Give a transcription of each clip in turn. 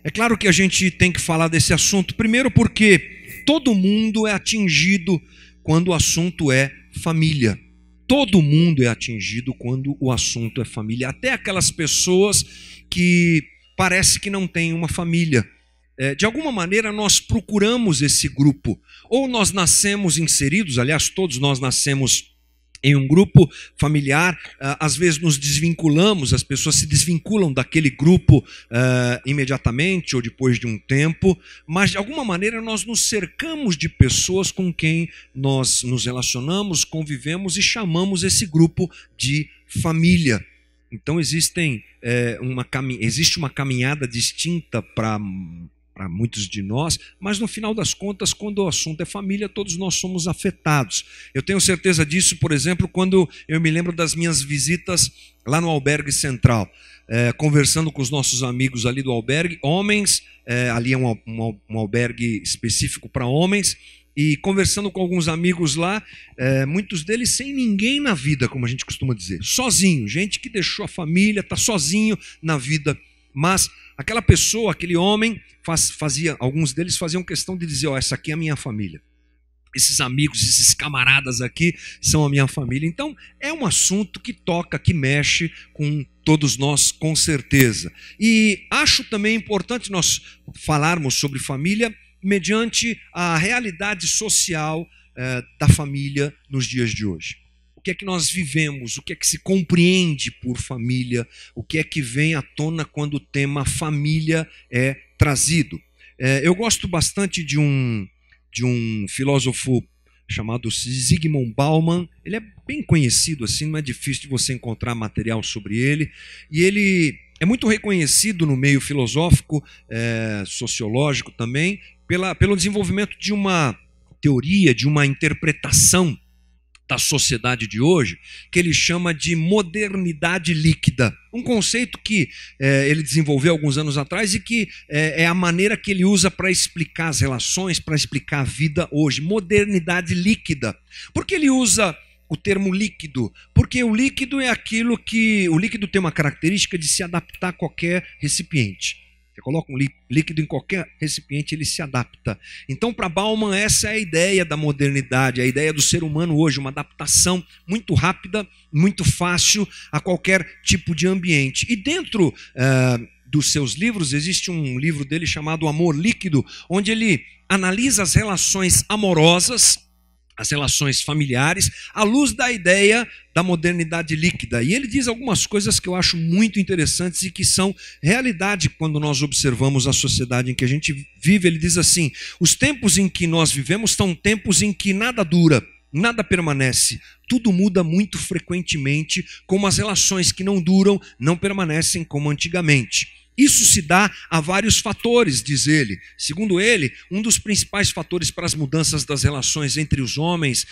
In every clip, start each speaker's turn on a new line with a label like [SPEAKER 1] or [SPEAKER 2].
[SPEAKER 1] É claro que a gente tem que falar desse assunto, primeiro porque todo mundo é atingido quando o assunto é família. Todo mundo é atingido quando o assunto é família. Até aquelas pessoas que parece que não têm uma família. De alguma maneira nós procuramos esse grupo. Ou nós nascemos inseridos, aliás, todos nós nascemos em um grupo familiar, às vezes nos desvinculamos, as pessoas se desvinculam daquele grupo imediatamente ou depois de um tempo, mas de alguma maneira nós nos cercamos de pessoas com quem nós nos relacionamos, convivemos e chamamos esse grupo de família. Então existe uma caminhada distinta para muitos de nós, mas no final das contas, quando o assunto é família, todos nós somos afetados. Eu tenho certeza disso, por exemplo, quando eu me lembro das minhas visitas lá no albergue central, conversando com os nossos amigos ali do albergue, homens, ali é um albergue específico para homens, e conversando com alguns amigos lá, muitos deles sem ninguém na vida, como a gente costuma dizer, sozinho, gente que deixou a família, está sozinho na vida, mas aquela pessoa, aquele homem, alguns deles faziam questão de dizer, essa aqui é a minha família. Esses amigos, esses camaradas aqui são a minha família. Então, é um assunto que toca, que mexe com todos nós, com certeza. E acho também importante nós falarmos sobre família mediante a realidade social da família nos dias de hoje. O que é que nós vivemos, o que é que se compreende por família, o que é que vem à tona quando o tema família é trazido. Eu gosto bastante de um filósofo chamado Zygmunt Bauman. Ele é bem conhecido, assim, não é difícil de você encontrar material sobre ele, e ele é muito reconhecido no meio filosófico, sociológico também, pelo desenvolvimento de uma teoria, de uma interpretação da sociedade de hoje, que ele chama de modernidade líquida. Um conceito que ele desenvolveu alguns anos atrás e que é a maneira que ele usa para explicar as relações, para explicar a vida hoje. Modernidade líquida. Por que ele usa o termo líquido? Porque o líquido é aquilo que... O líquido tem uma característica de se adaptar a qualquer recipiente. Você coloca um líquido em qualquer recipiente, ele se adapta. Então, para Bauman, essa é a ideia da modernidade, a ideia do ser humano hoje, uma adaptação muito rápida, muito fácil a qualquer tipo de ambiente. E dentro dos seus livros, existe um livro dele chamado Amor Líquido, onde ele analisa as relações amorosas, as relações familiares, à luz da ideia da modernidade líquida. E ele diz algumas coisas que eu acho muito interessantes e que são realidade quando nós observamos a sociedade em que a gente vive. Ele diz assim: os tempos em que nós vivemos são tempos em que nada dura, nada permanece, tudo muda muito frequentemente, como as relações que não duram não permanecem como antigamente. Isso se dá a vários fatores, diz ele. Segundo ele, um dos principais fatores para as mudanças das relações entre os homens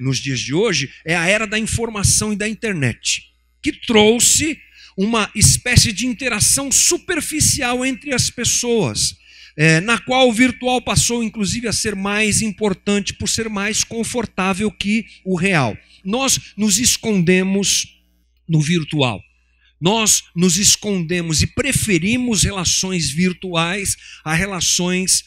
[SPEAKER 1] nos dias de hoje é a era da informação e da internet, que trouxe uma espécie de interação superficial entre as pessoas, na qual o virtual passou inclusive a ser mais importante por ser mais confortável que o real. Nós nos escondemos no virtual. Nós nos escondemos e preferimos relações virtuais a relações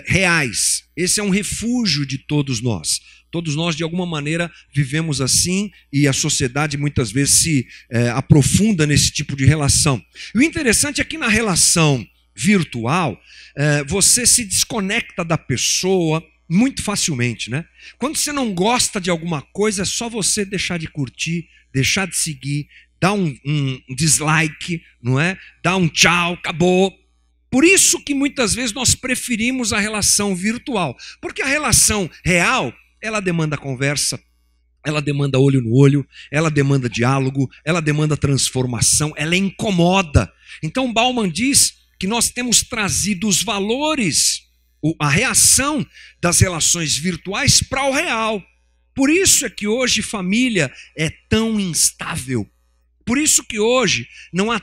[SPEAKER 1] reais. Esse é um refúgio de todos nós. Todos nós, de alguma maneira, vivemos assim e a sociedade muitas vezes se aprofunda nesse tipo de relação. E o interessante é que na relação virtual, você se desconecta da pessoa muito facilmente, né? Quando você não gosta de alguma coisa, é só você deixar de curtir, deixar de seguir, dá um dislike, não é? Dá um tchau, acabou. Por isso que muitas vezes nós preferimos a relação virtual. Porque a relação real, ela demanda conversa, ela demanda olho no olho, ela demanda diálogo, ela demanda transformação, ela incomoda. Então Bauman diz que nós temos trazido os valores, a reação das relações virtuais para o real. Por isso é que hoje família é tão instável. Por isso que hoje não há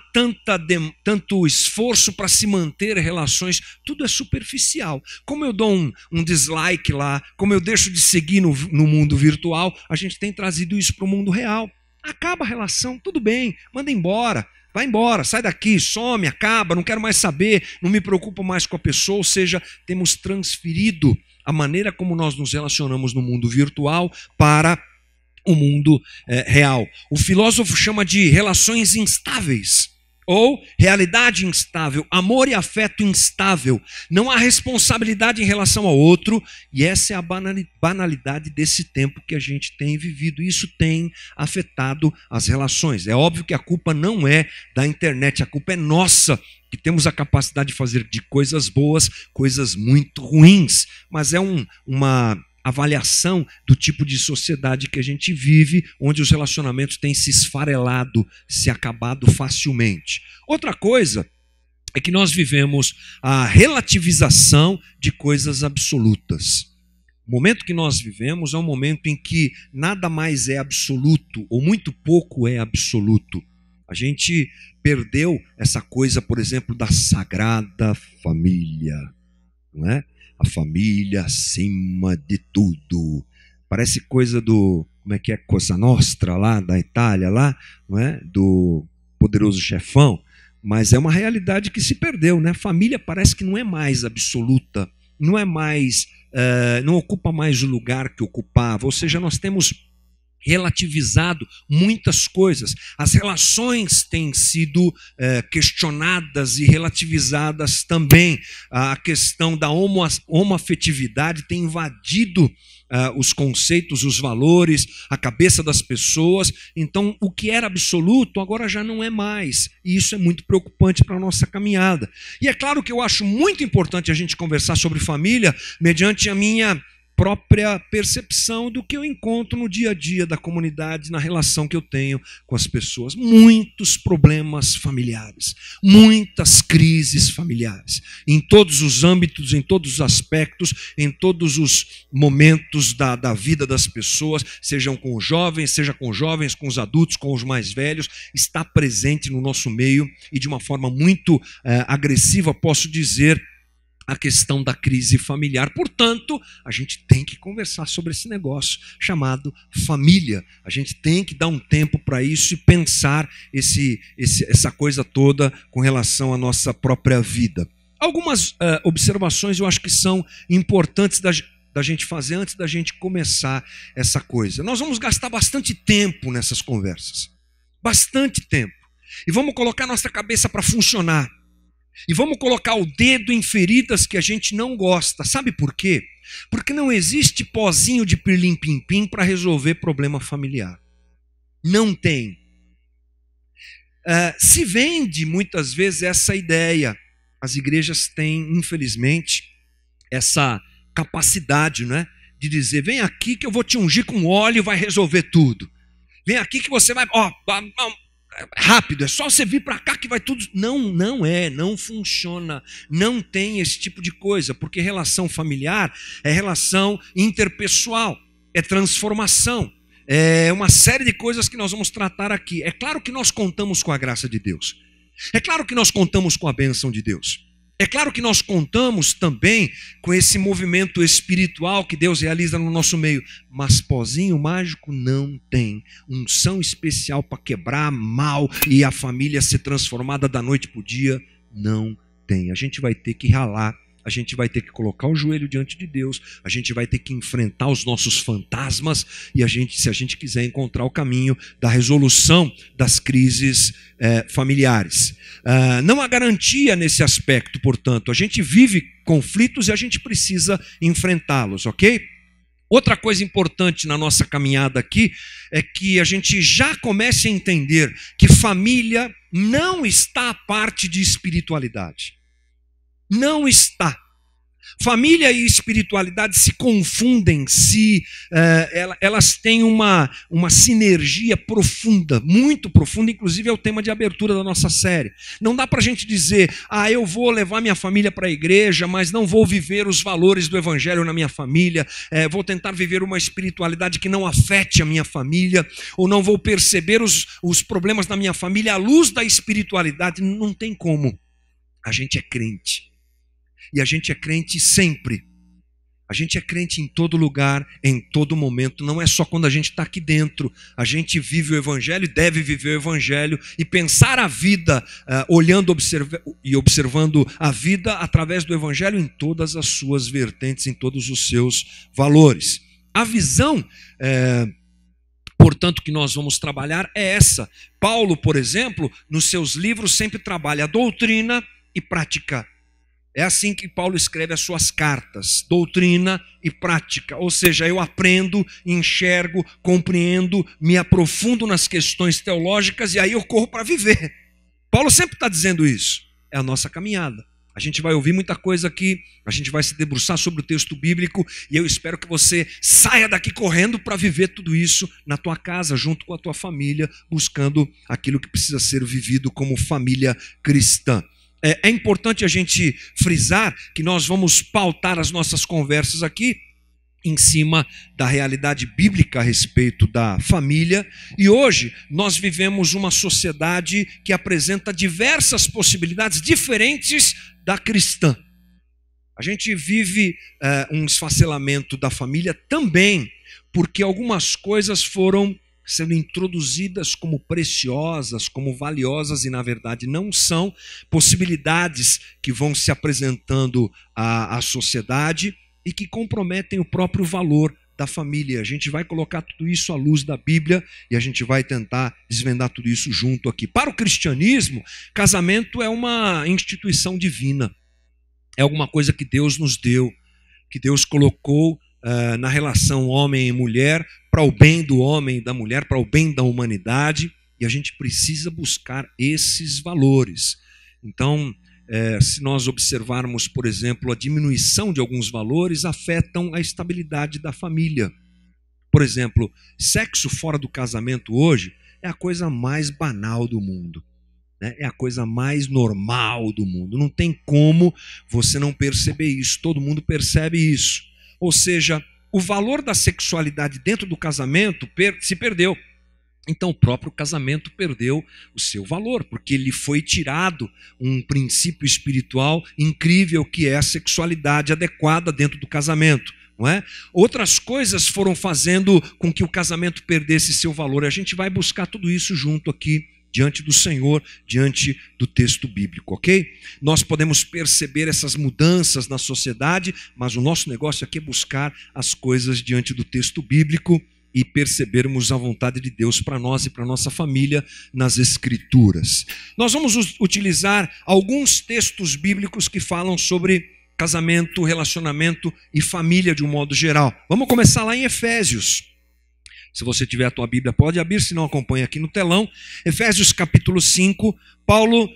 [SPEAKER 1] tanto esforço para se manter relações, tudo é superficial. Como eu dou um dislike lá, como eu deixo de seguir no mundo virtual, a gente tem trazido isso para o mundo real. Acaba a relação, tudo bem, manda embora, Vai embora, sai daqui, some, acaba, não quero mais saber, não me preocupo mais com a pessoa. Ou seja, temos transferido a maneira como nós nos relacionamos no mundo virtual para o mundo real. O filósofo chama de relações instáveis, ou realidade instável, amor e afeto instável. Não há responsabilidade em relação ao outro, e essa é a banalidade desse tempo que a gente tem vivido. Isso tem afetado as relações. É óbvio que a culpa não é da internet, a culpa é nossa, que temos a capacidade de fazer de coisas boas, coisas muito ruins, mas é uma avaliação do tipo de sociedade que a gente vive, onde os relacionamentos têm se esfarelado, se acabado facilmente. Outra coisa é que nós vivemos a relativização de coisas absolutas. O momento que nós vivemos é um momento em que nada mais é absoluto, ou muito pouco é absoluto. A gente perdeu essa coisa, por exemplo, da sagrada família, não é? A família acima de tudo. Parece coisa do, como é que é, Cosa Nostra lá da Itália, lá, não é? Do Poderoso Chefão. Mas é uma realidade que se perdeu, né? Família parece que não é mais absoluta, não é mais, não ocupa mais o lugar que ocupava. Ou seja, nós temos relativizado muitas coisas. As relações têm sido questionadas e relativizadas também. A questão da homoafetividade tem invadido os conceitos, os valores, a cabeça das pessoas. Então, o que era absoluto agora já não é mais. E isso é muito preocupante para a nossa caminhada. E é claro que eu acho muito importante a gente conversar sobre família mediante a minha própria percepção do que eu encontro no dia a dia da comunidade, na relação que eu tenho com as pessoas. Muitos problemas familiares, muitas crises familiares, em todos os âmbitos, em todos os aspectos, em todos os momentos da vida das pessoas, sejam com os jovens, seja com os jovens, com os adultos, com os mais velhos, está presente no nosso meio e de uma forma muito agressiva, posso dizer, a questão da crise familiar. Portanto, a gente tem que conversar sobre esse negócio chamado família. A gente tem que dar um tempo para isso e pensar essa coisa toda com relação à nossa própria vida. Algumas observações eu acho que são importantes da gente fazer antes da gente começar essa coisa. Nós vamos gastar bastante tempo nessas conversas. Bastante tempo. E vamos colocar nossa cabeça para funcionar. E vamos colocar o dedo em feridas que a gente não gosta. Sabe por quê? Porque não existe pozinho de pirlim-pim-pim para resolver problema familiar. Não tem. Se vende muitas vezes essa ideia. As igrejas têm, infelizmente, essa capacidade, né, de dizer, vem aqui que eu vou te ungir com óleo e vai resolver tudo. Vem aqui que você vai... rápido, é só você vir para cá que vai tudo... Não funciona, não tem esse tipo de coisa, porque relação familiar é relação interpessoal, é transformação, é uma série de coisas que nós vamos tratar aqui. É claro que nós contamos com a graça de Deus, é claro que nós contamos com a bênção de Deus, é claro que nós contamos também com esse movimento espiritual que Deus realiza no nosso meio, mas pozinho mágico não tem. Unção especial para quebrar mal e a família ser transformada da noite para o dia, não tem. A gente vai ter que ralar, a gente vai ter que colocar o joelho diante de Deus, a gente vai ter que enfrentar os nossos fantasmas e se a gente quiser encontrar o caminho da resolução das crises familiares. Não há garantia nesse aspecto, portanto, a gente vive conflitos e a gente precisa enfrentá-los, ok? Outra coisa importante na nossa caminhada aqui é que a gente já comece a entender que família não está à parte de espiritualidade. Não está. Família e espiritualidade se confundem, elas têm uma sinergia profunda, muito profunda, inclusive é o tema de abertura da nossa série. Não dá para a gente dizer, eu vou levar minha família para a igreja, mas não vou viver os valores do evangelho na minha família, vou tentar viver uma espiritualidade que não afete a minha família, ou não vou perceber os problemas da minha família à luz da espiritualidade. Não tem como. A gente é crente. E a gente é crente sempre. A gente é crente em todo lugar, em todo momento, não é só quando a gente está aqui dentro. A gente vive o Evangelho e deve viver o Evangelho e pensar a vida, olhando e observando a vida através do Evangelho em todas as suas vertentes, em todos os seus valores. A visão, portanto, que nós vamos trabalhar é essa. Paulo, por exemplo, nos seus livros sempre trabalha a doutrina e prática. É assim que Paulo escreve as suas cartas, doutrina e prática. Ou seja, eu aprendo, enxergo, compreendo, me aprofundo nas questões teológicas e aí eu corro para viver. Paulo sempre está dizendo isso. É a nossa caminhada. A gente vai ouvir muita coisa aqui, a gente vai se debruçar sobre o texto bíblico e eu espero que você saia daqui correndo para viver tudo isso na tua casa, junto com a tua família, buscando aquilo que precisa ser vivido como família cristã. É importante a gente frisar que nós vamos pautar as nossas conversas aqui em cima da realidade bíblica a respeito da família. E hoje nós vivemos uma sociedade que apresenta diversas possibilidades diferentes da cristã. A gente vive um esfacelamento da família também porque algumas coisas foram sendo introduzidas como preciosas, como valiosas, e na verdade não são, possibilidades que vão se apresentando à sociedade e que comprometem o próprio valor da família. A gente vai colocar tudo isso à luz da Bíblia e a gente vai tentar desvendar tudo isso junto aqui. Para o cristianismo, casamento é uma instituição divina, é alguma coisa que Deus nos deu, que Deus colocou na relação homem e mulher, para o bem do homem e da mulher, para o bem da humanidade, e a gente precisa buscar esses valores. Então, se nós observarmos, por exemplo, a diminuição de alguns valores, afetam a estabilidade da família. Por exemplo, sexo fora do casamento hoje é a coisa mais banal do mundo. É a coisa mais normal do mundo. Não tem como você não perceber isso, todo mundo percebe isso. Ou seja, o valor da sexualidade dentro do casamento se perdeu. Então o próprio casamento perdeu o seu valor, porque lhe foi tirado um princípio espiritual incrível que é a sexualidade adequada dentro do casamento. Não é? Outras coisas foram fazendo com que o casamento perdesse seu valor. A gente vai buscar tudo isso junto aqui, diante do Senhor, diante do texto bíblico, ok? Nós podemos perceber essas mudanças na sociedade, mas o nosso negócio aqui é buscar as coisas diante do texto bíblico e percebermos a vontade de Deus para nós e para a nossa família nas Escrituras. Nós vamos utilizar alguns textos bíblicos que falam sobre casamento, relacionamento e família de um modo geral. Vamos começar lá em Efésios. Se você tiver a tua Bíblia, pode abrir, se não acompanha aqui no telão. Efésios capítulo 5, Paulo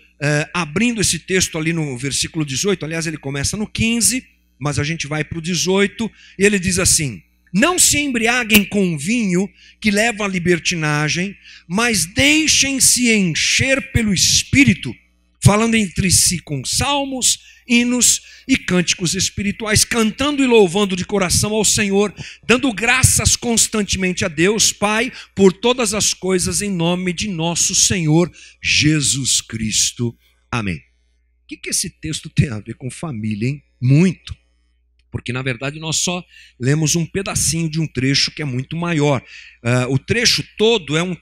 [SPEAKER 1] abrindo esse texto ali no versículo 18, aliás ele começa no 15, mas a gente vai para o 18, e ele diz assim: não se embriaguem com vinho que leva à libertinagem, mas deixem-se encher pelo Espírito, falando entre si com salmos, hinos e cânticos espirituais, cantando e louvando de coração ao Senhor, dando graças constantemente a Deus, Pai, por todas as coisas, em nome de nosso Senhor Jesus Cristo. Amém. O que esse texto tem a ver com família, hein? Muito. Porque, na verdade, nós só lemos um pedacinho de um trecho que é muito maior. O trecho todo é um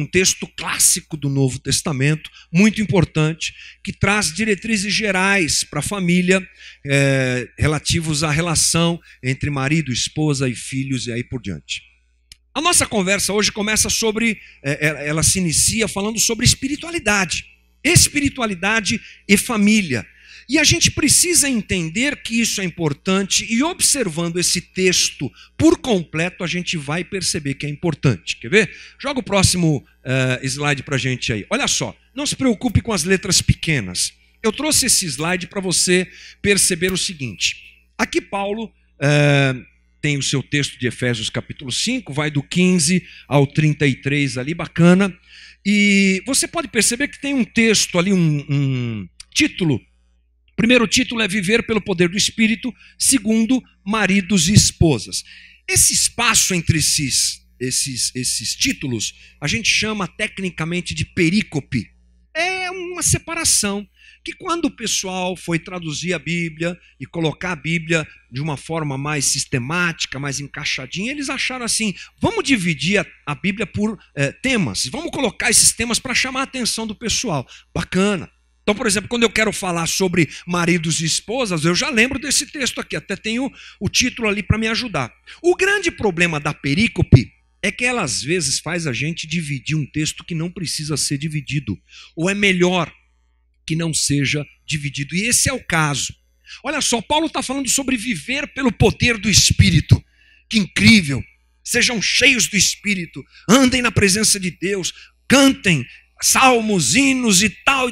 [SPEAKER 1] texto clássico do Novo Testamento, muito importante, que traz diretrizes gerais para a família, relativos à relação entre marido, esposa e filhos e aí por diante. A nossa conversa hoje começa ela se inicia falando sobre espiritualidade e família. E a gente precisa entender que isso é importante e observando esse texto por completo, a gente vai perceber que é importante. Quer ver? Joga o próximo slide para a gente aí. Olha só, não se preocupe com as letras pequenas. Eu trouxe esse slide para você perceber o seguinte. Aqui Paulo tem o seu texto de Efésios capítulo 5, vai do 15 ao 33 ali, bacana. E você pode perceber que tem um texto ali, um título. O primeiro título é Viver pelo Poder do Espírito, segundo, Maridos e Esposas. Esse espaço entre esses títulos, a gente chama tecnicamente de perícope. É uma separação que quando o pessoal foi traduzir a Bíblia e colocar a Bíblia de uma forma mais sistemática, mais encaixadinha, eles acharam assim, vamos dividir a Bíblia por temas, vamos colocar esses temas para chamar a atenção do pessoal. Bacana. Então, por exemplo, quando eu quero falar sobre maridos e esposas, eu já lembro desse texto aqui, até tenho o título ali para me ajudar. O grande problema da perícope é que ela às vezes faz a gente dividir um texto que não precisa ser dividido, ou é melhor que não seja dividido, e esse é o caso. Olha só, Paulo está falando sobre viver pelo poder do Espírito. Que incrível! Sejam cheios do Espírito, andem na presença de Deus, cantem salmos, hinos e tal.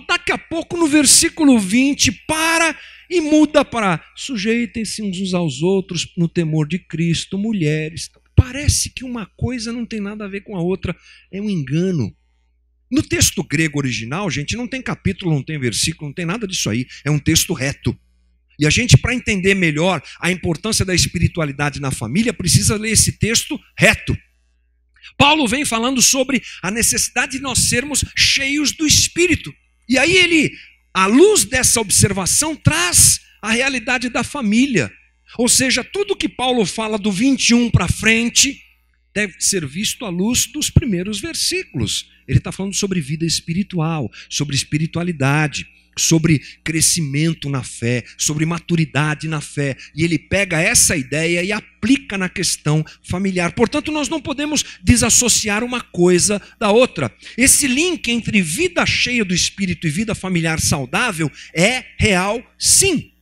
[SPEAKER 1] Daqui a pouco, no versículo 20, para e muda para sujeitem-se uns aos outros no temor de Cristo, mulheres. Parece que uma coisa não tem nada a ver com a outra, é um engano. No texto grego original, gente, não tem capítulo, não tem versículo, não tem nada disso aí, é um texto reto. E a gente, para entender melhor a importância da espiritualidade na família, precisa ler esse texto reto. Paulo vem falando sobre a necessidade de nós sermos cheios do Espírito. E aí ele, à luz dessa observação, traz a realidade da família. Ou seja, tudo que Paulo fala do 21 para frente deve ser visto à luz dos primeiros versículos. Ele está falando sobre vida espiritual, sobre espiritualidade, sobre crescimento na fé, sobre maturidade na fé. E ele pega essa ideia e aplica na questão familiar. Portanto, nós não podemos desassociar uma coisa da outra. Esse link entre vida cheia do Espírito e vida familiar saudável é real, sim.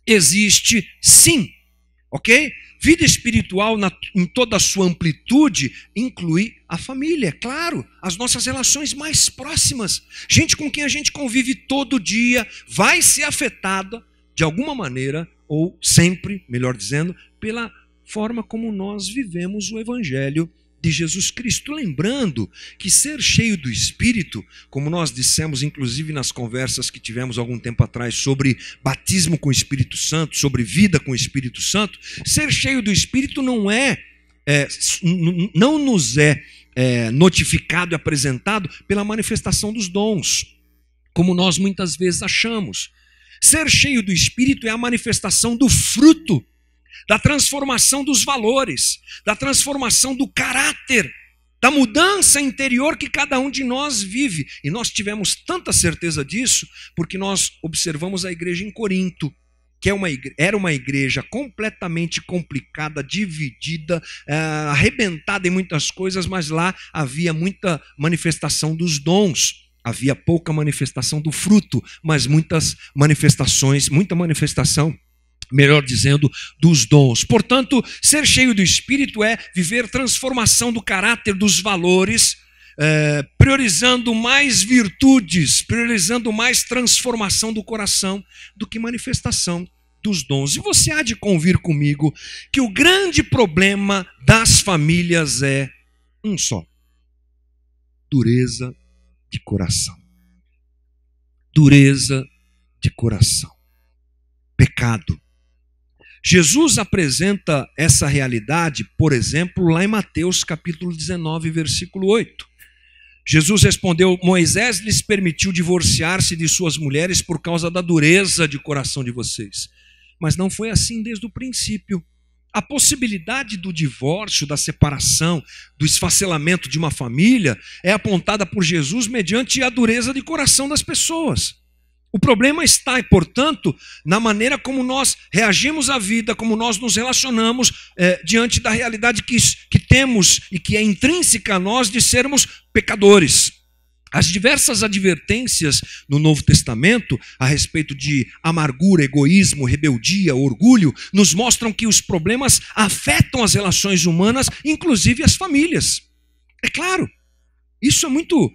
[SPEAKER 1] Existe, sim. Ok? Vida espiritual em toda a sua amplitude inclui a família, é claro, as nossas relações mais próximas. Gente com quem a gente convive todo dia vai ser afetada de alguma maneira, ou sempre, melhor dizendo, pela forma como nós vivemos o Evangelho de Jesus Cristo. Lembrando que ser cheio do Espírito, como nós dissemos inclusive nas conversas que tivemos algum tempo atrás sobre batismo com o Espírito Santo, sobre vida com o Espírito Santo, ser cheio do Espírito não nos é notificado e apresentado pela manifestação dos dons, como nós muitas vezes achamos. Ser cheio do Espírito é a manifestação do fruto, da transformação dos valores, da transformação do caráter, da mudança interior que cada um de nós vive. E nós tivemos tanta certeza disso porque nós observamos a igreja em Corinto, que era uma igreja completamente complicada, dividida, arrebentada em muitas coisas, mas lá havia muita manifestação dos dons. Havia pouca manifestação do fruto, mas muita manifestação, melhor dizendo, dos dons. Portanto, ser cheio do Espírito é viver transformação do caráter, dos valores, priorizando mais virtudes, priorizando mais transformação do coração do que manifestação dos dons. E você há de convir comigo que o grande problema das famílias é um só: dureza de coração. Dureza de coração. Pecado. Jesus apresenta essa realidade, por exemplo, lá em Mateus capítulo 19, versículo 8. Jesus respondeu: Moisés lhes permitiu divorciar-se de suas mulheres por causa da dureza de coração de vocês. Mas não foi assim desde o princípio. A possibilidade do divórcio, da separação, do esfacelamento de uma família é apontada por Jesus mediante a dureza de coração das pessoas. O problema está, portanto, na maneira como nós reagimos à vida, como nós nos relacionamos diante da realidade que temos e que é intrínseca a nós de sermos pecadores. As diversas advertências no Novo Testamento a respeito de amargura, egoísmo, rebeldia, orgulho, nos mostram que os problemas afetam as relações humanas, inclusive as famílias. É claro, isso é muito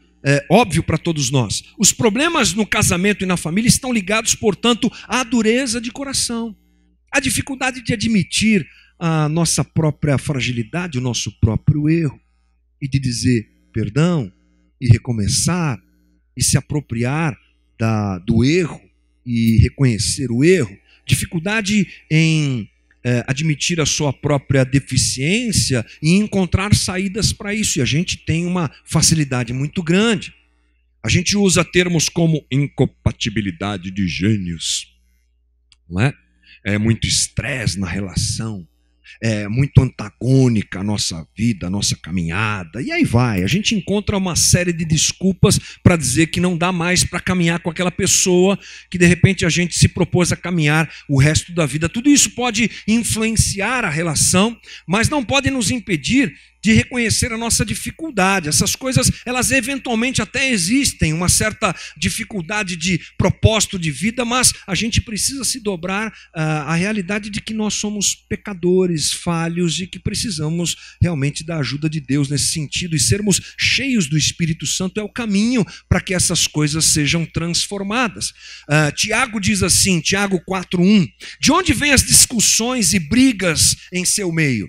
[SPEAKER 1] óbvio para todos nós. Os problemas no casamento e na família estão ligados, portanto, à dureza de coração, à dificuldade de admitir a nossa própria fragilidade, o nosso próprio erro, e de dizer perdão, e recomeçar, e se apropriar do erro, e reconhecer o erro. Dificuldade em admitir a sua própria deficiência e encontrar saídas para isso. E a gente tem uma facilidade muito grande. A gente usa termos como incompatibilidade de gênios, não é? É muito estresse na relação, é muito antagônica a nossa vida, a nossa caminhada, e aí vai. A gente encontra uma série de desculpas para dizer que não dá mais para caminhar com aquela pessoa que de repente a gente se propôs a caminhar o resto da vida. Tudo isso pode influenciar a relação, mas não pode nos impedir de reconhecer a nossa dificuldade. Essas coisas, elas eventualmente até existem, uma certa dificuldade de propósito de vida, mas a gente precisa se dobrar à realidade de que nós somos pecadores, falhos e que precisamos realmente da ajuda de Deus nesse sentido, e sermos cheios do Espírito Santo é o caminho para que essas coisas sejam transformadas. Tiago diz assim, Tiago 4:1, de onde vêm as discussões e brigas em seu meio?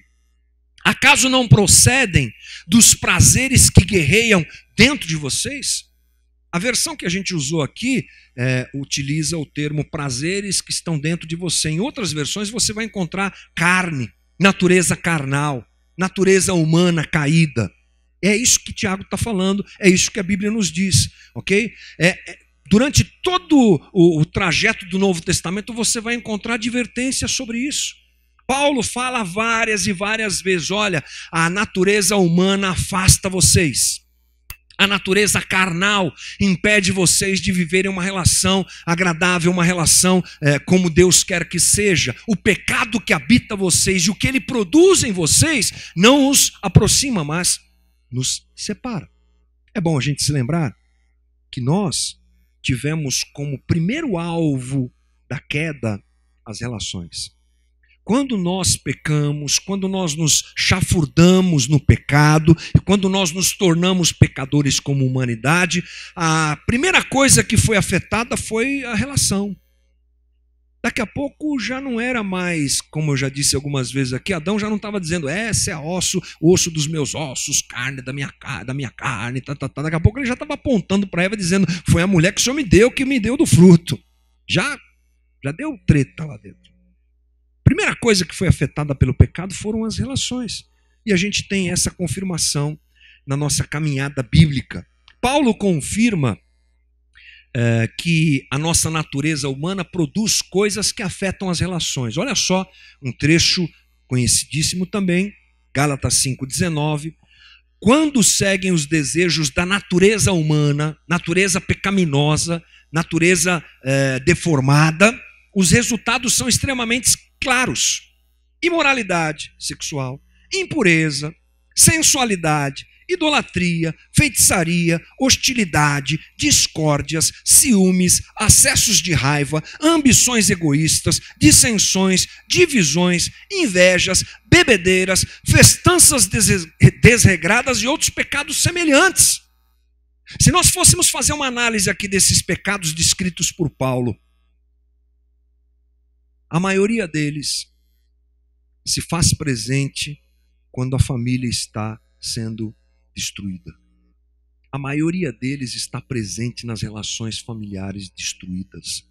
[SPEAKER 1] Acaso não procedem dos prazeres que guerreiam dentro de vocês? A versão que a gente usou aqui utiliza o termo prazeres que estão dentro de você. Em outras versões você vai encontrar carne, natureza carnal, natureza humana caída. É isso que Tiago está falando, é isso que a Bíblia nos diz, ok? Durante todo o trajeto do Novo Testamento você vai encontrar advertência sobre isso. Paulo fala várias e várias vezes, olha, a natureza humana afasta vocês. A natureza carnal impede vocês de viverem uma relação agradável, uma relação como Deus quer que seja. O pecado que habita vocês e o que ele produz em vocês não os aproxima, mas nos separa. É bom a gente se lembrar que nós tivemos como primeiro alvo da queda as relações. Quando nós pecamos, quando nós nos chafurdamos no pecado, quando nós nos tornamos pecadores como humanidade, a primeira coisa que foi afetada foi a relação. Daqui a pouco já não era mais, como eu já disse algumas vezes aqui, Adão já não estava dizendo, essa é osso dos meus ossos, carne da minha carne, Daqui a pouco ele já estava apontando para Eva dizendo, foi a mulher que o Senhor me deu, que me deu do fruto. Já deu treta lá dentro. Primeira coisa que foi afetada pelo pecado foram as relações. E a gente tem essa confirmação na nossa caminhada bíblica. Paulo confirma que a nossa natureza humana produz coisas que afetam as relações. Olha só, um trecho conhecidíssimo também, Gálatas 5,19. Quando seguem os desejos da natureza humana, natureza pecaminosa, natureza deformada, os resultados são extremamente claros: imoralidade sexual, impureza, sensualidade, idolatria, feitiçaria, hostilidade, discórdias, ciúmes, acessos de raiva, ambições egoístas, dissensões, divisões, invejas, bebedeiras, festanças desregradas e outros pecados semelhantes. Se nós fôssemos fazer uma análise aqui desses pecados descritos por Paulo, a maioria deles se faz presente quando a família está sendo destruída. A maioria deles está presente nas relações familiares destruídas.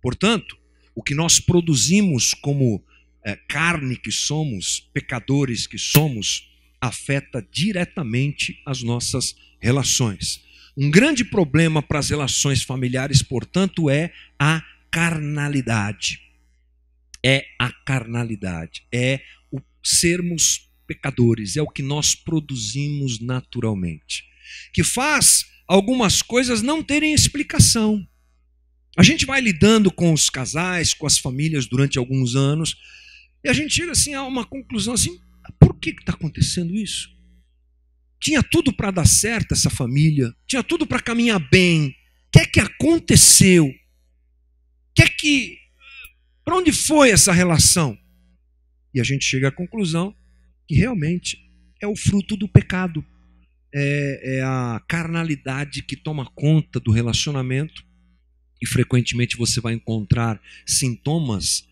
[SPEAKER 1] Portanto, o que nós produzimos como carne que somos, pecadores que somos, afeta diretamente as nossas relações. Um grande problema para as relações familiares, portanto, é a carnalidade. É a carnalidade, é o sermos pecadores, é o que nós produzimos naturalmente, que faz algumas coisas não terem explicação. A gente vai lidando com os casais, com as famílias durante alguns anos, e a gente chega assim a uma conclusão assim, por que está acontecendo isso? Tinha tudo para dar certo essa família, tinha tudo para caminhar bem, o que é que aconteceu? Para onde foi essa relação? E a gente chega à conclusão que realmente é o fruto do pecado. É a carnalidade que toma conta do relacionamento. E frequentemente você vai encontrar sintomas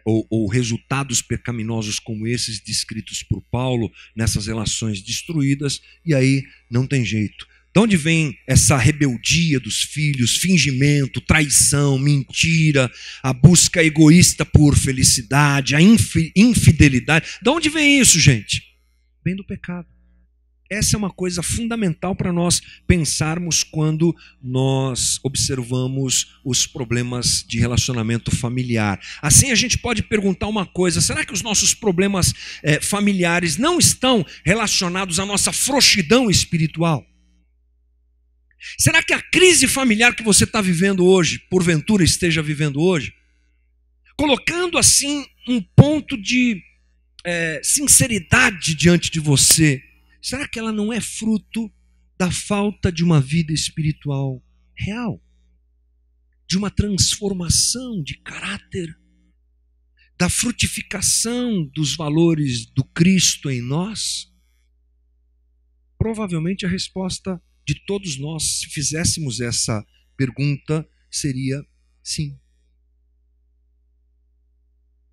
[SPEAKER 1] ou resultados pecaminosos como esses descritos por Paulo nessas relações destruídas. E aí não tem jeito. De onde vem essa rebeldia dos filhos, fingimento, traição, mentira, a busca egoísta por felicidade, a infidelidade? De onde vem isso, gente? Vem do pecado. Essa é uma coisa fundamental para nós pensarmos quando nós observamos os problemas de relacionamento familiar. Assim a gente pode perguntar uma coisa: será que os nossos problemas familiares não estão relacionados à nossa frouxidão espiritual? Será que a crise familiar que você está vivendo hoje, porventura esteja vivendo hoje, colocando assim um ponto de sinceridade diante de você, será que ela não é fruto da falta de uma vida espiritual real? De uma transformação de caráter? Da frutificação dos valores do Cristo em nós? Provavelmente a resposta de todos nós, se fizéssemos essa pergunta, seria sim.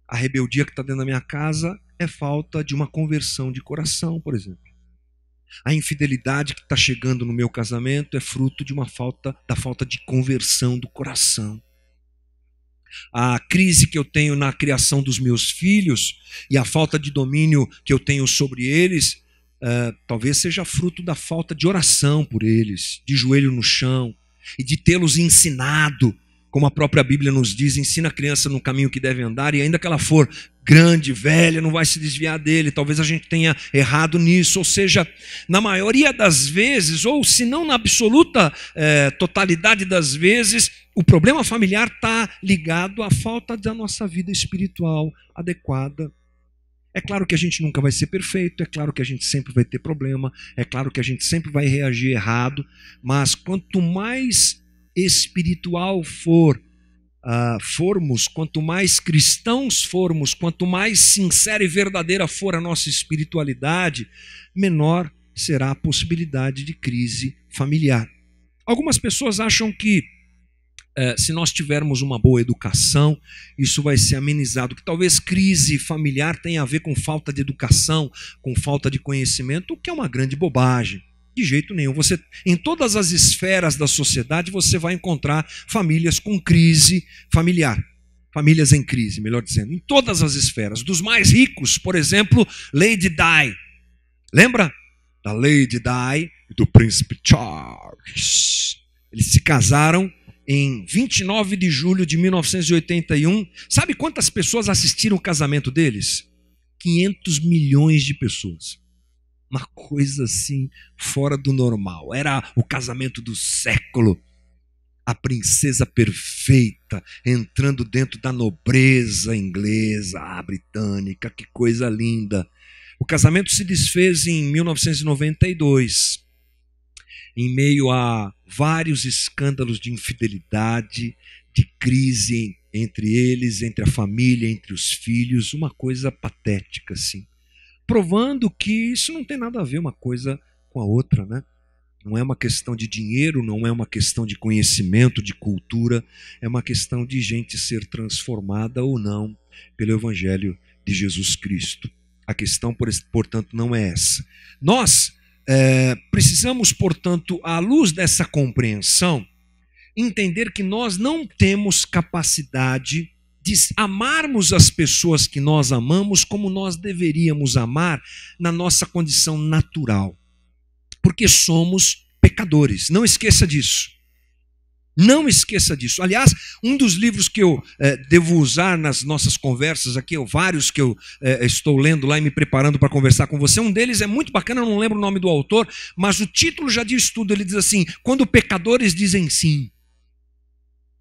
[SPEAKER 1] A rebeldia que está dentro da minha casa é falta de uma conversão de coração, por exemplo. A infidelidade que está chegando no meu casamento é fruto de da falta de conversão do coração. A crise que eu tenho na criação dos meus filhos e a falta de domínio que eu tenho sobre eles, talvez seja fruto da falta de oração por eles, de joelho no chão e de tê-los ensinado, como a própria Bíblia nos diz: ensina a criança no caminho que deve andar, e ainda que ela for grande, velha, não vai se desviar dele. Talvez a gente tenha errado nisso, ou seja, na maioria das vezes, ou se não na absoluta totalidade das vezes, o problema familiar está ligado à falta da nossa vida espiritual adequada. É claro que a gente nunca vai ser perfeito, é claro que a gente sempre vai ter problema, é claro que a gente sempre vai reagir errado, mas quanto mais espiritual formos, quanto mais cristãos formos, quanto mais sincera e verdadeira for a nossa espiritualidade, menor será a possibilidade de crise familiar. Algumas pessoas acham que se nós tivermos uma boa educação, isso vai ser amenizado, que talvez crise familiar tenha a ver com falta de educação, com falta de conhecimento, o que é uma grande bobagem. De jeito nenhum. Em todas as esferas da sociedade, você vai encontrar famílias com crise familiar. Famílias em crise, melhor dizendo. Em todas as esferas. Dos mais ricos, por exemplo, Lady Di. Lembra da Lady Di e do Príncipe Charles? Eles se casaram em 29 de julho de 1981. Sabe quantas pessoas assistiram o casamento deles? 500 milhões de pessoas. Uma coisa assim, fora do normal. Era o casamento do século. A princesa perfeita, entrando dentro da nobreza inglesa, britânica, que coisa linda. O casamento se desfez em 1992, em meio a vários escândalos de infidelidade, de crise entre eles, entre a família, entre os filhos, uma coisa patética assim. Provando que isso não tem nada a ver uma coisa com a outra, né? Não é uma questão de dinheiro, não é uma questão de conhecimento, de cultura, é uma questão de gente ser transformada ou não pelo Evangelho de Jesus Cristo. A questão, portanto, não é essa. Nós precisamos, portanto, à luz dessa compreensão, entender que nós não temos capacidade de amarmos as pessoas que nós amamos como nós deveríamos amar na nossa condição natural. Porque somos pecadores. Não esqueça disso. Não esqueça disso. Aliás, um dos livros que eu devo usar nas nossas conversas aqui, vários que eu estou lendo lá e me preparando para conversar com você, um deles é muito bacana, eu não lembro o nome do autor, mas o título já diz tudo. Ele diz assim: quando pecadores dizem sim.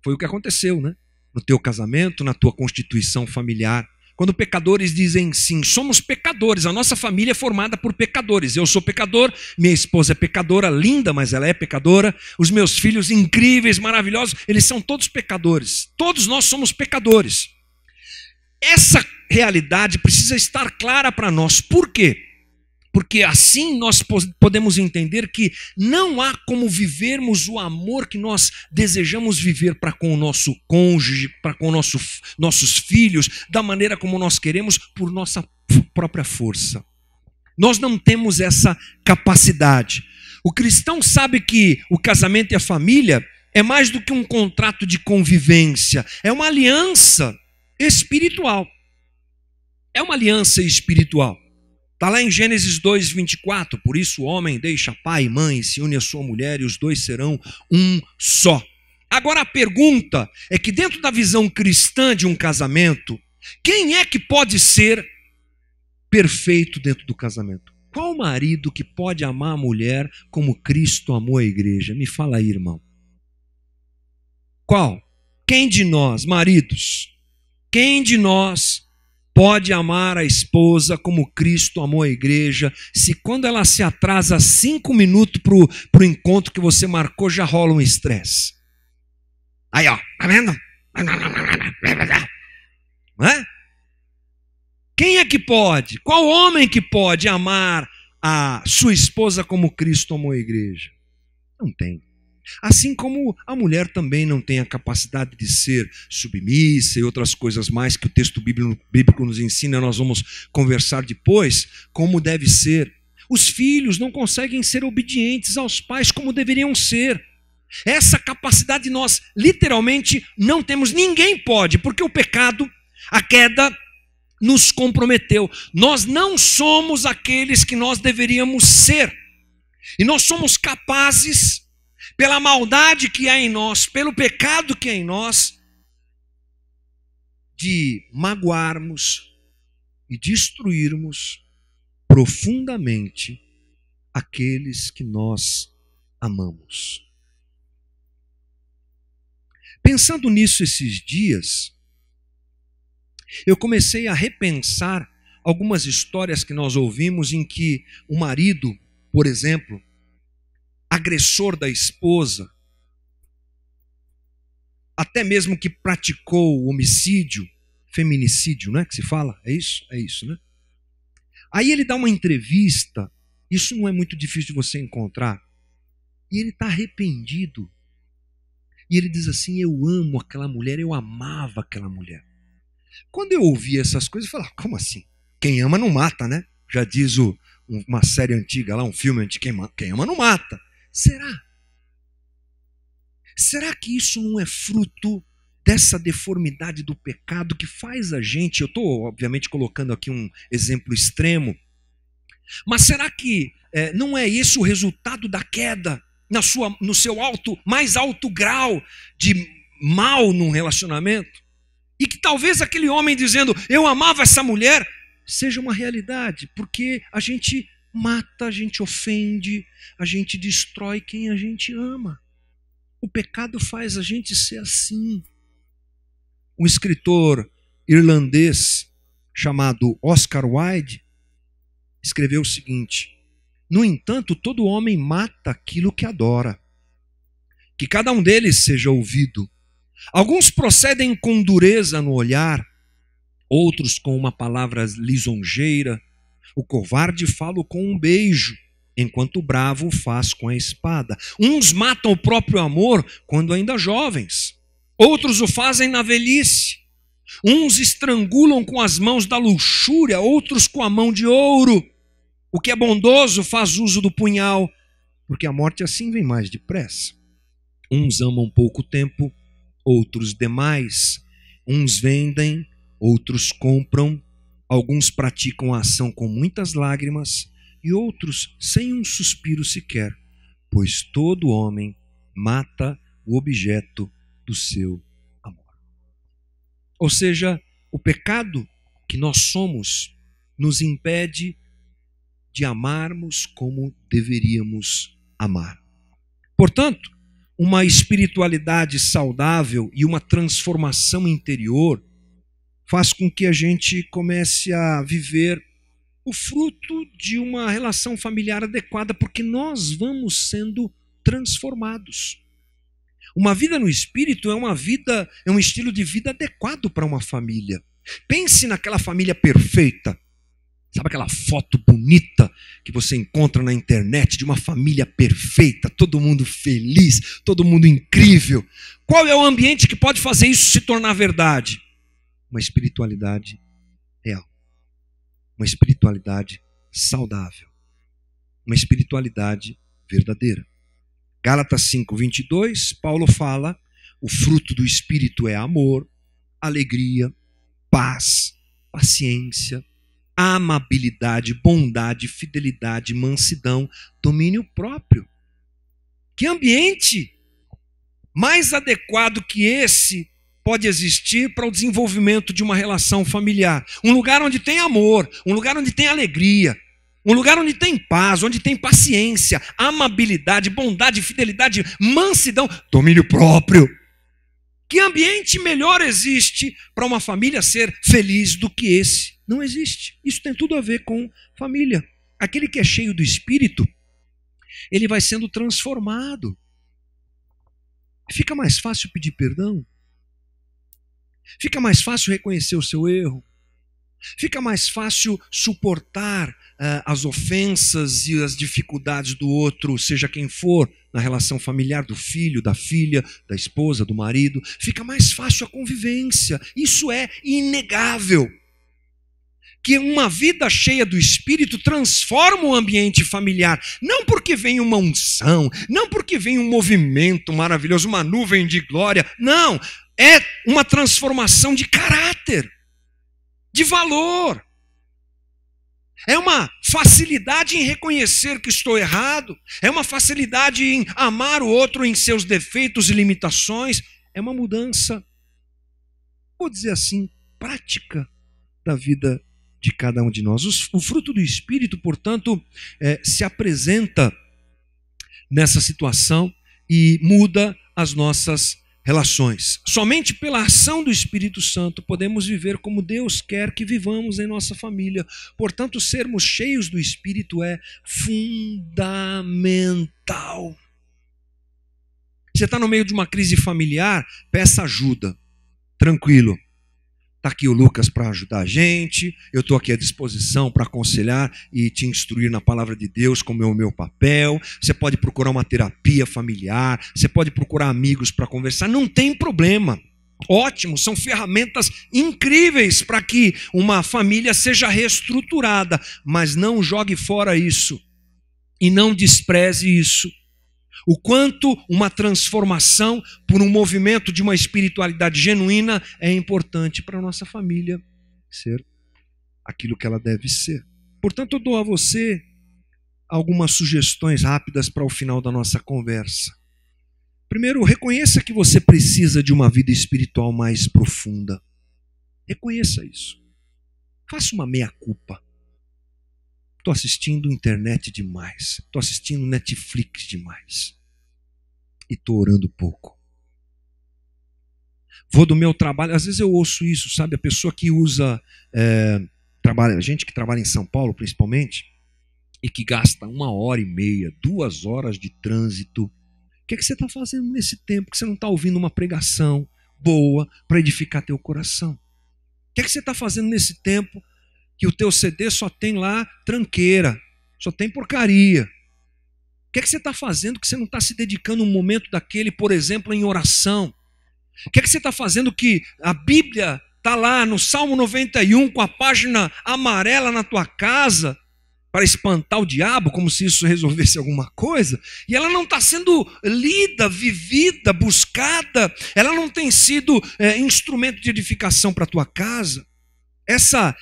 [SPEAKER 1] Foi o que aconteceu, né? No teu casamento, na tua constituição familiar. Quando pecadores dizem sim, somos pecadores, a nossa família é formada por pecadores. Eu sou pecador, minha esposa é pecadora, linda, mas ela é pecadora. Os meus filhos incríveis, maravilhosos, eles são todos pecadores. Todos nós somos pecadores. Essa realidade precisa estar clara para nós. Por quê? Porque assim nós podemos entender que não há como vivermos o amor que nós desejamos viver para com o nosso cônjuge, para com nossos filhos, da maneira como nós queremos, por nossa própria força. Nós não temos essa capacidade. O cristão sabe que o casamento e a família é mais do que um contrato de convivência, é uma aliança espiritual. É uma aliança espiritual. Está lá em Gênesis 2, 24. Por isso o homem deixa pai e mãe, se une à sua mulher e os dois serão um só. Agora a pergunta é que dentro da visão cristã de um casamento, quem é que pode ser perfeito dentro do casamento? Qual marido que pode amar a mulher como Cristo amou a igreja? Me fala aí, irmão. Qual? Quem de nós, maridos, quem de nós pode amar a esposa como Cristo amou a igreja, se quando ela se atrasa 5 minutos para o encontro que você marcou, já rola um estresse? Aí, ó, tá vendo? Não é? Quem é que pode? Qual homem que pode amar a sua esposa como Cristo amou a igreja? Não tem. Assim como a mulher também não tem a capacidade de ser submissa e outras coisas mais que o texto bíblico nos ensina, nós vamos conversar depois, como deve ser. Os filhos não conseguem ser obedientes aos pais como deveriam ser. Essa capacidade nós literalmente não temos, ninguém pode, porque o pecado, a queda, nos comprometeu. Nós não somos aqueles que nós deveríamos ser. E nós somos capazes, pela maldade que há em nós, pelo pecado que há em nós, de magoarmos e destruirmos profundamente aqueles que nós amamos. Pensando nisso esses dias, eu comecei a repensar algumas histórias que nós ouvimos em que o marido, por exemplo, agressor da esposa, até mesmo que praticou o homicídio, feminicídio, não é que se fala? É isso, né? Aí ele dá uma entrevista, isso não é muito difícil de você encontrar, e ele está arrependido. E ele diz assim: eu amo aquela mulher, eu amava aquela mulher. Quando eu ouvi essas coisas, eu falei: como assim? Quem ama não mata, né? Já diz uma série antiga lá, um filme antigo, quem ama não mata. Será? Será que isso não é fruto dessa deformidade do pecado que faz a gente, eu estou obviamente colocando aqui um exemplo extremo, mas será que não é esse o resultado da queda no seu mais alto grau de mal num relacionamento? E que talvez aquele homem dizendo, eu amava essa mulher, seja uma realidade, porque a gente mata, a gente ofende, a gente destrói quem a gente ama. O pecado faz a gente ser assim. Um escritor irlandês chamado Oscar Wilde escreveu o seguinte: no entanto, todo homem mata aquilo que adora. Que cada um deles seja ouvido. Alguns procedem com dureza no olhar, outros com uma palavra lisonjeira. O covarde fala com um beijo, enquanto o bravo o faz com a espada. Uns matam o próprio amor quando ainda jovens, outros o fazem na velhice. Uns estrangulam com as mãos da luxúria, outros com a mão de ouro. O que é bondoso faz uso do punhal, porque a morte assim vem mais depressa. Uns amam pouco tempo, outros demais. Uns vendem, outros compram. Alguns praticam a ação com muitas lágrimas e outros sem um suspiro sequer, pois todo homem mata o objeto do seu amor. Ou seja, o pecado que nós somos nos impede de amarmos como deveríamos amar. Portanto, uma espiritualidade saudável e uma transformação interior faz com que a gente comece a viver o fruto de uma relação familiar adequada, porque nós vamos sendo transformados. Uma vida no Espírito é um estilo de vida adequado para uma família. Pense naquela família perfeita. Sabe aquela foto bonita que você encontra na internet de uma família perfeita, todo mundo feliz, todo mundo incrível? Qual é o ambiente que pode fazer isso se tornar verdade? Uma espiritualidade real. Uma espiritualidade saudável. Uma espiritualidade verdadeira. Gálatas 5:22, Paulo fala, o fruto do Espírito é amor, alegria, paz, paciência, amabilidade, bondade, fidelidade, mansidão, domínio próprio. Que ambiente mais adequado que esse pode existir para o desenvolvimento de uma relação familiar? Um lugar onde tem amor, um lugar onde tem alegria, um lugar onde tem paz, onde tem paciência, amabilidade, bondade, fidelidade, mansidão, domínio próprio. Que ambiente melhor existe para uma família ser feliz do que esse? Não existe. Isso tem tudo a ver com família. Aquele que é cheio do Espírito, ele vai sendo transformado. Fica mais fácil pedir perdão. Fica mais fácil reconhecer o seu erro. Fica mais fácil suportar as ofensas e as dificuldades do outro, seja quem for, na relação familiar do filho, da filha, da esposa, do marido. Fica mais fácil a convivência. Isso é inegável. Que uma vida cheia do Espírito transforma o ambiente familiar. Não porque vem uma unção, não porque vem um movimento maravilhoso, uma nuvem de glória. Não, é uma transformação de caráter, de valor. É uma facilidade em reconhecer que estou errado. É uma facilidade em amar o outro em seus defeitos e limitações. É uma mudança, vou dizer assim, prática da vida de cada um de nós. O fruto do Espírito, portanto, se apresenta nessa situação e muda as nossas relações. Somente pela ação do Espírito Santo podemos viver como Deus quer que vivamos em nossa família. Portanto, sermos cheios do Espírito é fundamental. Você está no meio de uma crise familiar, peça ajuda. Tranquilo. Está aqui o Lucas para ajudar a gente, eu estou aqui à disposição para aconselhar e te instruir na palavra de Deus, como é o meu papel. Você pode procurar uma terapia familiar, você pode procurar amigos para conversar, não tem problema. Ótimo, são ferramentas incríveis para que uma família seja reestruturada, mas não jogue fora isso e não despreze isso. O quanto uma transformação por um movimento de uma espiritualidade genuína é importante para a nossa família ser aquilo que ela deve ser. Portanto, eu dou a você algumas sugestões rápidas para o final da nossa conversa. Primeiro, reconheça que você precisa de uma vida espiritual mais profunda. Reconheça isso. Faça uma meia-culpa. Estou assistindo internet demais. Estou assistindo Netflix demais. E estou orando pouco. Vou do meu trabalho. Às vezes eu ouço isso, sabe? A pessoa que usa... a gente que trabalha em São Paulo, principalmente, e que gasta 1h30, 2 horas de trânsito. O que você está fazendo nesse tempo que você não está ouvindo uma pregação boa para edificar teu coração? O que você está fazendo nesse tempo que o teu CD só tem lá tranqueira, só tem porcaria? O que você está fazendo que você não está se dedicando um momento daquele, por exemplo, em oração? O que você está fazendo que a Bíblia está lá no Salmo 91 com a página amarela na tua casa para espantar o diabo, como se isso resolvesse alguma coisa? E ela não está sendo lida, vivida, buscada, ela não tem sido instrumento de edificação para a tua casa. Essa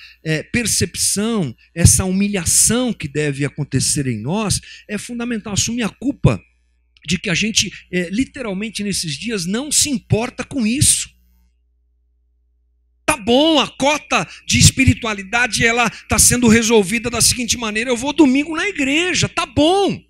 [SPEAKER 1] percepção, essa humilhação que deve acontecer em nós é fundamental. Assumir a culpa de que a gente, literalmente nesses dias, não se importa com isso. Tá bom, a cota de espiritualidade ela está sendo resolvida da seguinte maneira: eu vou domingo na igreja, tá bom.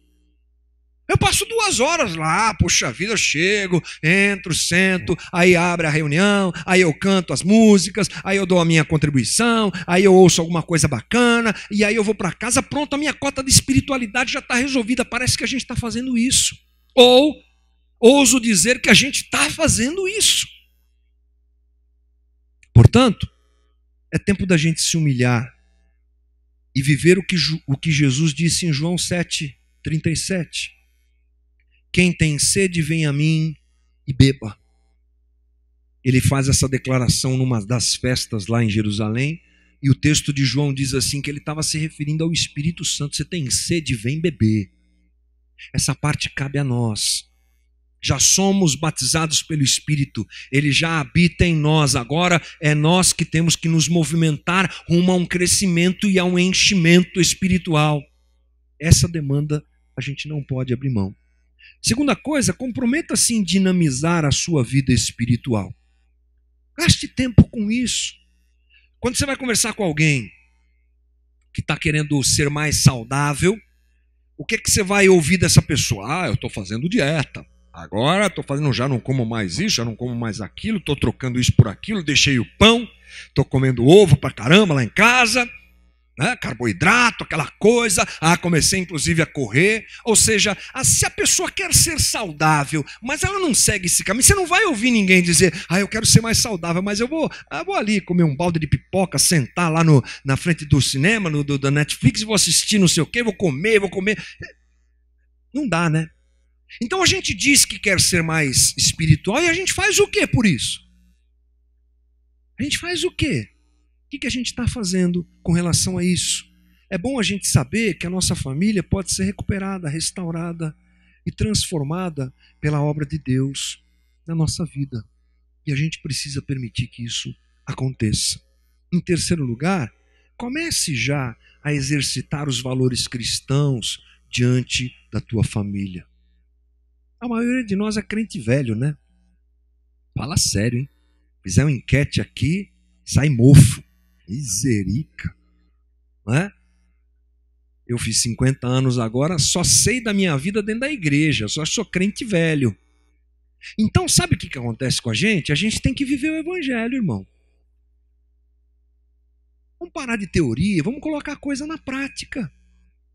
[SPEAKER 1] Eu passo 2 horas lá, puxa vida, eu chego, entro, sento, aí abre a reunião, aí eu canto as músicas, aí eu dou a minha contribuição, aí eu ouço alguma coisa bacana, e aí eu vou para casa, pronto, a minha cota de espiritualidade já está resolvida. Parece que a gente está fazendo isso. Ou, ouso dizer que a gente está fazendo isso. Portanto, é tempo da gente se humilhar e viver o que Jesus disse em João 7:37. Quem tem sede, vem a mim e beba. Ele faz essa declaração numa das festas lá em Jerusalém, e o texto de João diz assim, que ele estava se referindo ao Espírito Santo. Você tem sede, vem beber. Essa parte cabe a nós. já somos batizados pelo Espírito, ele já habita em nós, agora é nós que temos que nos movimentar rumo a um crescimento e a um enchimento espiritual. Essa demanda a gente não pode abrir mão. Segunda coisa, comprometa-se em dinamizar a sua vida espiritual. Gaste tempo com isso. Quando você vai conversar com alguém que está querendo ser mais saudável, o que você vai ouvir dessa pessoa? Ah, eu estou fazendo dieta. Agora estou fazendo, já não como mais isso, já não como mais aquilo, estou trocando isso por aquilo, deixei o pão, estou comendo ovo pra caramba lá em casa, né? Carboidrato, aquela coisa. Ah, comecei inclusive a correr. Ou seja, se a pessoa quer ser saudável, mas ela não segue esse caminho, você não vai ouvir ninguém dizer, ah, eu quero ser mais saudável, mas eu vou ali comer um balde de pipoca, sentar lá na frente do cinema, da Netflix, vou assistir não sei o quê, vou comer. Não dá, né? Então a gente diz que quer ser mais espiritual e a gente faz o quê por isso? A gente faz o quê? O que a gente está fazendo com relação a isso? É bom a gente saber que a nossa família pode ser recuperada, restaurada e transformada pela obra de Deus na nossa vida. E a gente precisa permitir que isso aconteça. Em terceiro lugar, comece já a exercitar os valores cristãos diante da tua família. A maioria de nós é crente velho, né? Fala sério, hein? Fizer uma enquete aqui, sai mofo. Miserica. Não é? Eu fiz 50 anos agora, só sei da minha vida dentro da igreja, só sou crente velho. Então, sabe o que acontece com a gente? A gente tem que viver o evangelho, irmão. Vamos parar de teoria, vamos colocar a coisa na prática.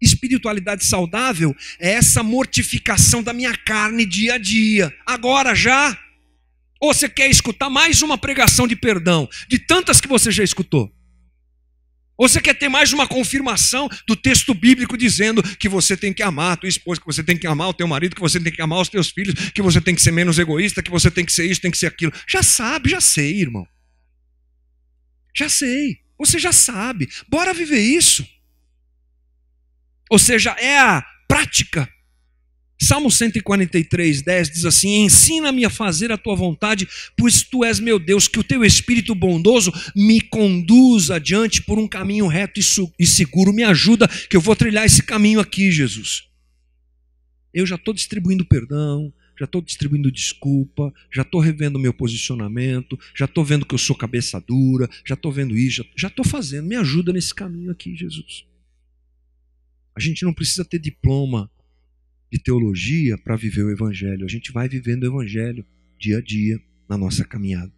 [SPEAKER 1] Espiritualidade saudável é essa mortificação da minha carne dia a dia. Agora já. Ou você quer escutar mais uma pregação de perdão, de tantas que você já escutou? Ou você quer ter mais uma confirmação do texto bíblico dizendo que você tem que amar a tua esposa, que você tem que amar o teu marido, que você tem que amar os teus filhos, que você tem que ser menos egoísta, que você tem que ser isso, tem que ser aquilo. Já sabe, já sei, irmão. Já sei. Você já sabe. Bora viver isso. Ou seja, é a prática. Salmo 143, 10 diz assim: ensina-me a fazer a tua vontade, pois tu és meu Deus, que o teu Espírito bondoso me conduza adiante por um caminho reto e seguro. Me ajuda, que eu vou trilhar esse caminho aqui, Jesus. Eu já estou distribuindo perdão, já estou distribuindo desculpa, já estou revendo meu posicionamento, já estou vendo que eu sou cabeça dura, já estou vendo isso, já estou fazendo. Me ajuda nesse caminho aqui, Jesus. A gente não precisa ter diploma de teologia para viver o evangelho. A gente vai vivendo o evangelho dia a dia na nossa caminhada.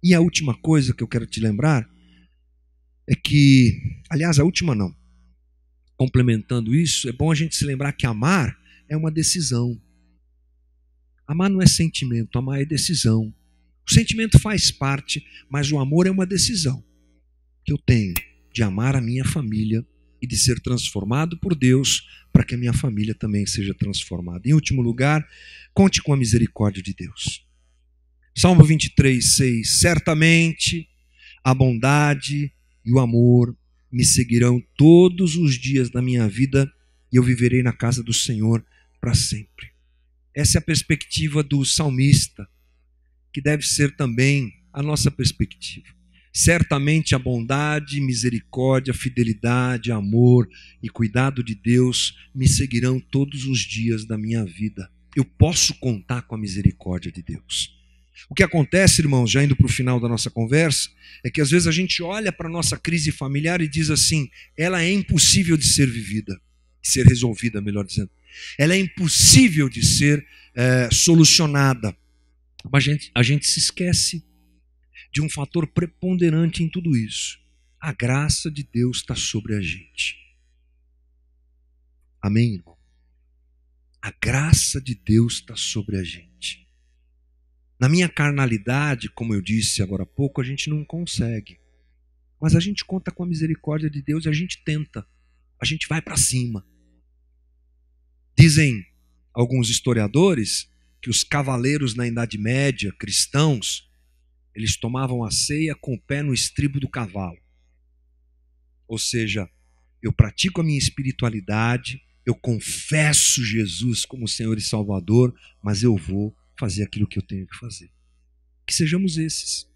[SPEAKER 1] E a última coisa que eu quero te lembrar é que, aliás, a última não. Complementando isso, é bom a gente se lembrar que amar é uma decisão. Amar não é sentimento, amar é decisão. O sentimento faz parte, mas o amor é uma decisão que eu tenho de amar a minha família e de ser transformado por Deus para que a minha família também seja transformada. Em último lugar, conte com a misericórdia de Deus. Salmo 23, 6. Certamente a bondade e o amor me seguirão todos os dias da minha vida e eu viverei na casa do Senhor para sempre. Essa é a perspectiva do salmista, que deve ser também a nossa perspectiva. Certamente a bondade, misericórdia, fidelidade, amor e cuidado de Deus me seguirão todos os dias da minha vida. Eu posso contar com a misericórdia de Deus. O que acontece, irmãos, já indo para o final da nossa conversa, é que às vezes a gente olha para a nossa crise familiar e diz assim, ela é impossível de ser vivida, de ser resolvida, melhor dizendo. Ela é impossível de ser solucionada. Mas a gente se esquece de um fator preponderante em tudo isso. A graça de Deus está sobre a gente. Amém, irmão? A graça de Deus está sobre a gente. Na minha carnalidade, como eu disse agora há pouco, a gente não consegue. Mas a gente conta com a misericórdia de Deus e a gente tenta. A gente vai para cima. Dizem alguns historiadores que os cavaleiros na Idade Média, cristãos, eles tomavam a ceia com o pé no estribo do cavalo. Ou seja, eu pratico a minha espiritualidade, eu confesso Jesus como Senhor e Salvador, mas eu vou fazer aquilo que eu tenho que fazer. Que sejamos esses,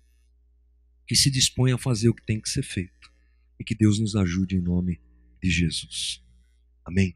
[SPEAKER 1] que se dispõem a fazer o que tem que ser feito. E que Deus nos ajude em nome de Jesus. Amém.